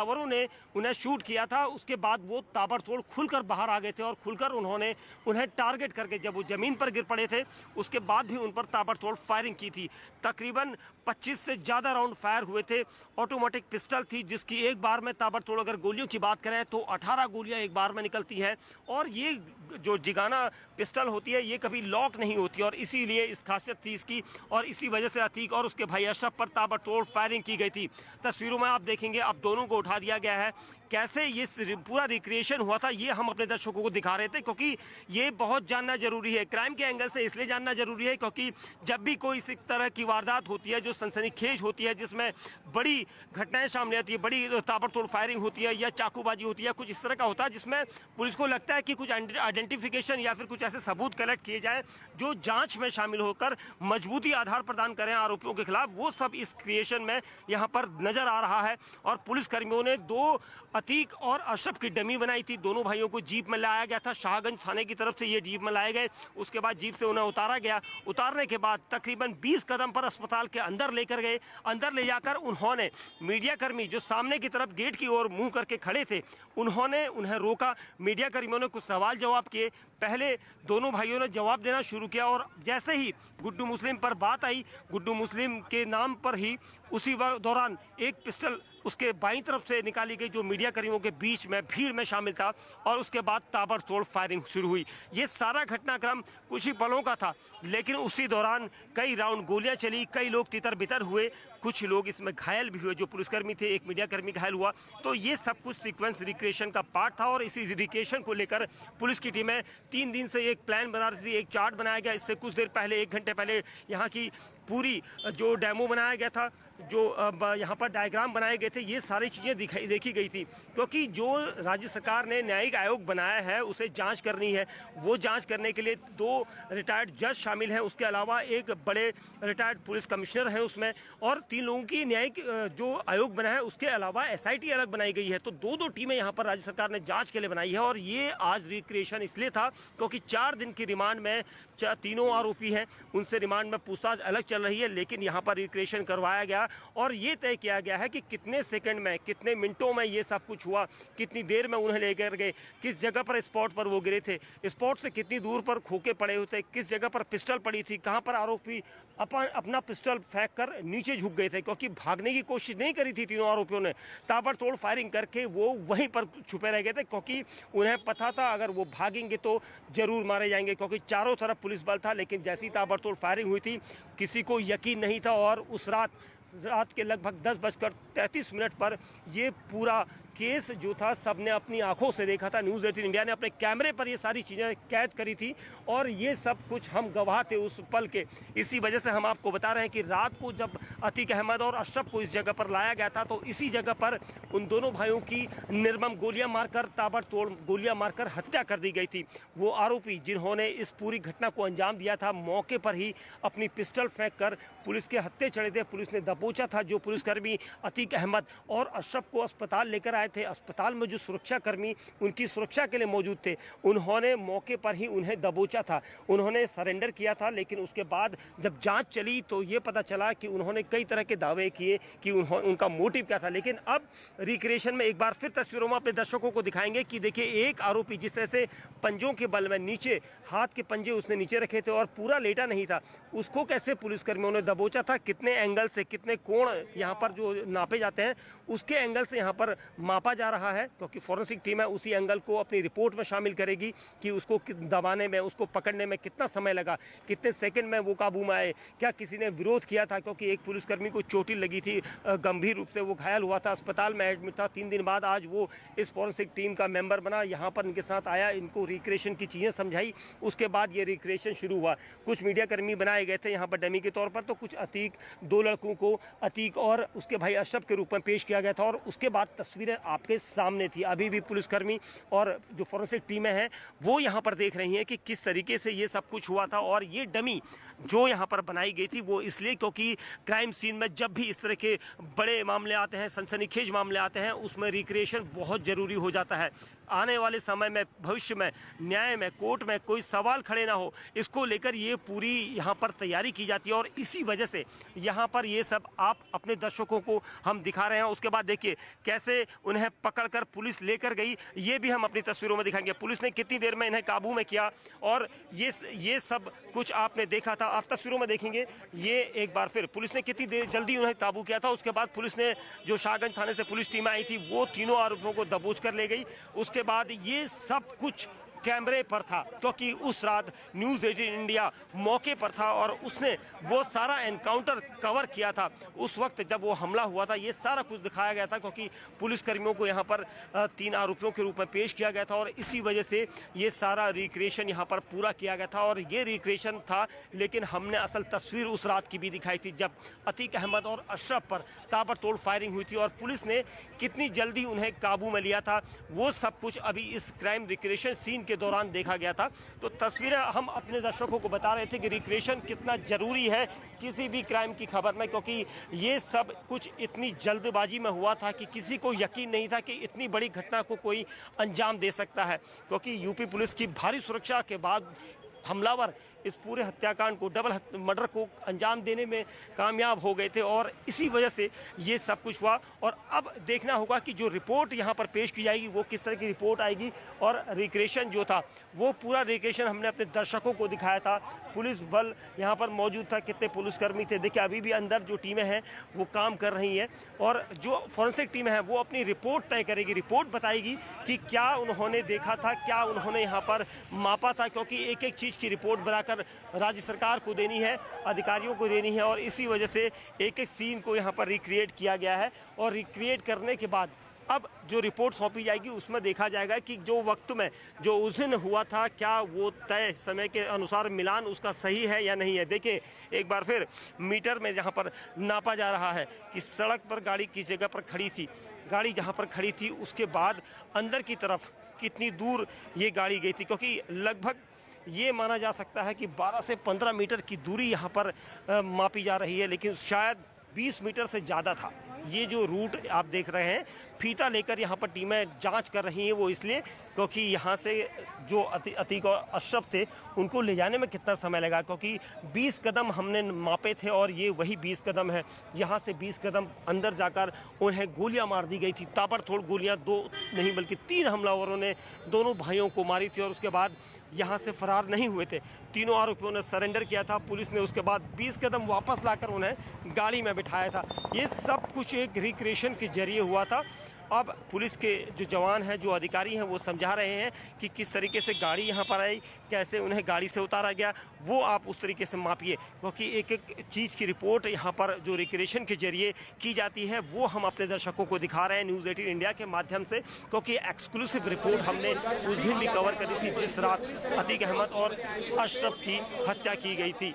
हमलावरों ने उन्हें शूट किया था, उसके बाद वो ताबड़तोड़ खुलकर बाहर आ गए थे और खुलकर उन्होंने उन्हें टारगेट करके जब वो ज़मीन पर गिर पड़े थे उसके बाद भी उन पर ताबड़तोड़ फायरिंग की थी। तकरीबन 25 से ज़्यादा राउंड फायर हुए थे। ऑटोमेटिक पिस्टल थी जिसकी एक बार में ताबड़तोड़ अगर गोलियों की बात करें तो 18 गोलियां एक बार में निकलती हैं। और ये जो जिगाना पिस्टल होती है ये कभी लॉक नहीं होती और इसीलिए इस खासियत थी इसकी, और इसी वजह से अतीक और उसके भाई अशरफ पर ताबड़तोड़ फायरिंग की गई थी। तस्वीरों में आप देखेंगे अब दोनों को उठा दिया गया है। कैसे ये पूरा रिक्रिएशन हुआ था ये हम अपने दर्शकों को दिखा रहे थे, क्योंकि ये बहुत जानना जरूरी है। क्राइम के एंगल से इसलिए जानना जरूरी है क्योंकि जब भी कोई इस तरह की वारदात होती है जो सनसनीखेज होती है, जिसमें बड़ी घटनाएं सामने आती है, बड़ी ताबड़तोड़ फायरिंग होती है या चाकूबाजी होती है, कुछ इस तरह का होता है जिसमें पुलिस को लगता है कि कुछ आइडेंटिफिकेशन या फिर कुछ ऐसे सबूत कलेक्ट किए जाएं जो जांच में शामिल होकर मजबूती आधार प्रदान करें आरोपियों के खिलाफ, वो सब इस क्रिएशन में यहाँ पर नजर आ रहा है। और पुलिसकर्मियों ने दो अतीक और अशरफ की डमी बनाई थी। दोनों भाइयों को जीप में लाया गया था, शाहगंज थाने की तरफ से ये जीप में लाए गए। उसके बाद जीप से उन्हें उतारा गया। उतारने के बाद तकरीबन 20 कदम पर अस्पताल के अंदर लेकर गए। अंदर ले जाकर उन्होंने मीडियाकर्मी जो सामने की तरफ गेट की ओर मुंह करके खड़े थे उन्होंने उन्हें रोका। मीडियाकर्मियों ने कुछ सवाल जवाब किए। पहले दोनों भाइयों ने जवाब देना शुरू किया और जैसे ही गुड्डू मुस्लिम पर बात आई, गुड्डू मुस्लिम के नाम पर ही उसी दौरान एक पिस्टल उसके बाईं तरफ से निकाली गई जो मीडिया कर्मियों के बीच में भीड़ में शामिल था और उसके बाद ताबड़तोड़ फायरिंग शुरू हुई। ये सारा घटनाक्रम कुछ ही पलों का था, लेकिन उसी दौरान कई राउंड गोलियां चली, कई लोग तितर बितर हुए, कुछ लोग इसमें घायल भी हुए। जो पुलिसकर्मी थे, एक मीडियाकर्मी घायल हुआ। तो ये सब कुछ सीक्वेंस रिक्रिएशन का पार्ट था और इसी रिक्रिएशन को लेकर पुलिस की टीमें 3 दिन से एक प्लान बना रही थी, एक चार्ट बनाया गया। इससे कुछ देर पहले, 1 घंटे पहले यहाँ की पूरी जो डेमो बनाया गया था, जो यहाँ पर डायग्राम बनाए गए थे, ये सारी चीज़ें देखी गई थी। क्योंकि जो राज्य सरकार ने न्यायिक आयोग बनाया है उसे जांच करनी है। वो जांच करने के लिए 2 रिटायर्ड जज शामिल हैं, उसके अलावा एक बड़े रिटायर्ड पुलिस कमिश्नर हैं उसमें, और 3 लोगों की न्यायिक जो आयोग बना है उसके अलावा SIT अलग बनाई गई है। तो 2-2 टीमें यहाँ पर राज्य सरकार ने जाँच के लिए बनाई है। और ये आज रिक्रिएशन इसलिए था क्योंकि 4 दिन की रिमांड में तीनों आरोपी हैं, उनसे रिमांड में पूछताछ अलग चल रही है, लेकिन यहाँ पर रिक्रिएशन करवाया गया और ये तय किया गया है कि कितने सेकंड में, कितने मिनटों में ये सब कुछ हुआ, कितनी देर में उन्हें लेकर गए, किस जगह पर स्पॉट पर वो गिरे थे, स्पॉट से कितनी दूर पर खोखे पड़े हुए थे, किस जगह पर पिस्टल पड़ी थी, कहाँ पर आरोपी अपना पिस्टल फेंक कर नीचे झुक गए थे, क्योंकि भागने की कोशिश नहीं करी थी तीनों आरोपियों ने। ताबड़तोड़ फायरिंग करके वो वहीं पर छुपे रह गए थे, क्योंकि उन्हें पता था अगर वो भागेंगे तो जरूर मारे जाएंगे, क्योंकि चारों तरफ पुलिस बल था। लेकिन जैसी ताबड़तोड़ फायरिंग हुई थी किसी को यकीन नहीं था और उस रात के लगभग 10:33 पर ये पूरा केस जो था सबने अपनी आंखों से देखा था। न्यूज़ 18 इंडिया ने अपने कैमरे पर ये सारी चीज़ें कैद करी थी और ये सब कुछ हम गवाह थे उस पल के। इसी वजह से हम आपको बता रहे हैं कि रात को जब अतीक अहमद और अशरफ को इस जगह पर लाया गया था तो इसी जगह पर उन दोनों भाइयों की निर्मम गोलियां मारकर, ताबड़तोड़ गोलियां मारकर हत्या कर दी गई थी। वो आरोपी जिन्होंने इस पूरी घटना को अंजाम दिया था मौके पर ही अपनी पिस्टल फेंक कर पुलिस के हत्थे चढ़े थे। पुलिस ने दबोचा था। जो पुलिसकर्मी अतीक अहमद और अशरफ को अस्पताल लेकर आए थे, अस्पताल में जो सुरक्षाकर्मी उनकी सुरक्षा के लिए मौजूद थे, उन्होंने मौके पर ही उन्हें दबोचा था, उन्होंने सरेंडर किया था। लेकिन उसके बाद जब जांच चली तो ये पता चला कि उन्होंने कई तरह के दावे किए कि उनका मोटिव क्या था। लेकिन अब रिक्रिएशन में एक बार फिर तस्वीरों में अपने दर्शकों को दिखाएंगे कि देखिए एक आरोपी जिस तरह से पंजों के बल में नीचे, हाथ के पंजे उसने नीचे रखे थे और पूरा लेटा नहीं था, उसको कैसे पुलिसकर्मियों ने दबोचा था, कितने एंगल से, कितने कोण यहाँ पर जो नापे जाते हैं उसके एंगल से यहाँ पर मापा जा रहा है, क्योंकि फॉरेंसिक टीम है उसी एंगल को अपनी रिपोर्ट में शामिल करेगी कि उसको दबाने में, उसको पकड़ने में कितना समय लगा, कितने सेकंड में वो काबू में आए, क्या किसी ने विरोध किया था, क्योंकि एक पुलिसकर्मी को चोटिल लगी थी, गंभीर रूप से वो घायल हुआ था, अस्पताल में एडमिट था। 3 दिन बाद आज वो इस फॉरेंसिक टीम का मेंबर बना, यहाँ पर इनके साथ आया, इनको रिक्रिएशन की चीज़ें समझाई। उसके बाद ये रिक्रिएशन शुरू हुआ। कुछ मीडियाकर्मी बनाए गए थे यहाँ पर डमी के तौर पर, तो कुछ अतीक, 2 लड़कों को अतीक और उसके भाई अशरफ के रूप में पेश किया गया था और उसके बाद तस्वीरें आपके सामने थी। अभी भी पुलिसकर्मी और जो फॉरेंसिक टीमें हैं वो यहाँ पर देख रही हैं कि किस तरीके से ये सब कुछ हुआ था। और ये डमी जो यहाँ पर बनाई गई थी वो इसलिए क्योंकि क्राइम सीन में जब भी इस तरह के बड़े मामले आते हैं, सनसनीखेज मामले आते हैं, उसमें रिक्रिएशन बहुत ज़रूरी हो जाता है। आने वाले समय में भविष्य में न्याय में कोर्ट में कोई सवाल खड़े ना हो, इसको लेकर ये पूरी यहाँ पर तैयारी की जाती है और इसी वजह से यहाँ पर ये सब आप अपने दर्शकों को हम दिखा रहे हैं। उसके बाद देखिए कैसे उन्हें पकड़कर पुलिस लेकर गई, ये भी हम अपनी तस्वीरों में दिखाएंगे। पुलिस ने कितनी देर में इन्हें काबू में किया और ये सब कुछ आपने देखा था, आप तस्वीरों में देखेंगे। ये एक बार फिर पुलिस ने कितनी देर जल्दी उन्हें काबू किया था। उसके बाद पुलिस ने जो शाहगंज थाने से पुलिस टीम आई थी वो तीनों आरोपियों को दबोच कर ले गई। उसके बाद ये सब कुछ कैमरे पर था क्योंकि उस रात न्यूज़ 18 इंडिया मौके पर था और उसने वो सारा एनकाउंटर कवर किया था। उस वक्त जब वो हमला हुआ था ये सारा कुछ दिखाया गया था क्योंकि पुलिसकर्मियों को यहाँ पर 3 आरोपियों के रूप में पेश किया गया था और इसी वजह से ये सारा रिक्रिएशन यहाँ पर पूरा किया गया था। और ये रिक्रिएशन था, लेकिन हमने असल तस्वीर उस रात की भी दिखाई थी जब अतीक अहमद और अशरफ पर ताबड़तोड़ फायरिंग हुई थी और पुलिस ने कितनी जल्दी उन्हें काबू में लिया था। वो सब कुछ अभी इस क्राइम रिक्रिएशन सीन के दौरान देखा गया था। तो तस्वीरें हम अपने दर्शकों को बता रहे थे कि रिक्रिएशन कितना जरूरी है किसी भी क्राइम की खबर में, क्योंकि ये सब कुछ इतनी जल्दबाजी में हुआ था कि किसी को यकीन नहीं था कि इतनी बड़ी घटना को कोई अंजाम दे सकता है। क्योंकि यूपी पुलिस की भारी सुरक्षा के बाद हमलावर इस पूरे हत्याकांड को, डबल मर्डर को अंजाम देने में कामयाब हो गए थे और इसी वजह से ये सब कुछ हुआ। और अब देखना होगा कि जो रिपोर्ट यहाँ पर पेश की जाएगी वो किस तरह की रिपोर्ट आएगी। और रिक्रिएशन जो था वो पूरा रिक्रिएशन हमने अपने दर्शकों को दिखाया था। पुलिस बल यहाँ पर मौजूद था, कितने पुलिसकर्मी थे। देखिए अभी भी अंदर जो टीमें हैं वो काम कर रही हैं और जो फॉरेंसिक टीम है वो अपनी रिपोर्ट तय करेगी, रिपोर्ट बताएगी कि क्या उन्होंने देखा था, क्या उन्होंने यहाँ पर मापा था। क्योंकि एक एक चीज़ की रिपोर्ट बनाकर राज्य सरकार को देनी है, अधिकारियों को देनी है और इसी वजह से एक एक सीन को यहाँ पर रिक्रिएट किया गया है। और रिक्रिएट करने के बाद अब जो रिपोर्ट सौंपी जाएगी उसमें देखा जाएगा कि जो वक्त में जो उस दिन हुआ था क्या वो तय समय के अनुसार मिलान उसका सही है या नहीं है। देखिए एक बार फिर मीटर में जहाँ पर नापा जा रहा है कि सड़क पर गाड़ी किस जगह पर खड़ी थी, गाड़ी जहाँ पर खड़ी थी उसके बाद अंदर की तरफ कितनी दूर ये गाड़ी गई थी, क्योंकि लगभग ये माना जा सकता है कि 12 से 15 मीटर की दूरी यहाँ पर मापी जा रही है, लेकिन शायद 20 मीटर से ज़्यादा था। ये जो रूट आप देख रहे हैं फीता लेकर यहाँ पर टीमें जांच कर रही हैं, वो इसलिए क्योंकि यहाँ से जो अतीक और अशरफ थे उनको ले जाने में कितना समय लगा, क्योंकि 20 कदम हमने मापे थे और ये वही 20 कदम है। यहाँ से 20 कदम अंदर जाकर उन्हें गोलियां मार दी गई थी, ताबड़तोड़ गोलियां, 2 नहीं बल्कि 3 हमलावरों ने दोनों भाइयों को मारी थी और उसके बाद यहाँ से फरार नहीं हुए थे। तीनों आरोपियों ने सरेंडर किया था। पुलिस ने उसके बाद 20 कदम वापस लाकर उन्हें गाड़ी में बिठाया था। ये सब कुछ एक रिक्रिएशन के जरिए हुआ था। अब पुलिस के जो जवान हैं, जो अधिकारी हैं, वो समझा रहे हैं कि किस तरीके से गाड़ी यहाँ पर आई, कैसे उन्हें गाड़ी से उतारा गया, वो आप उस तरीके से मापिए। क्योंकि एक एक चीज़ की रिपोर्ट यहाँ पर जो रिक्रिएशन के जरिए की जाती है वो हम अपने दर्शकों को दिखा रहे हैं न्यूज़ 18 इंडिया के माध्यम से, क्योंकि एक्सक्लूसिव रिपोर्ट हमने उस दिन भी कवर करी थी जिस रात अतीक अहमद और अशरफ की हत्या की गई थी।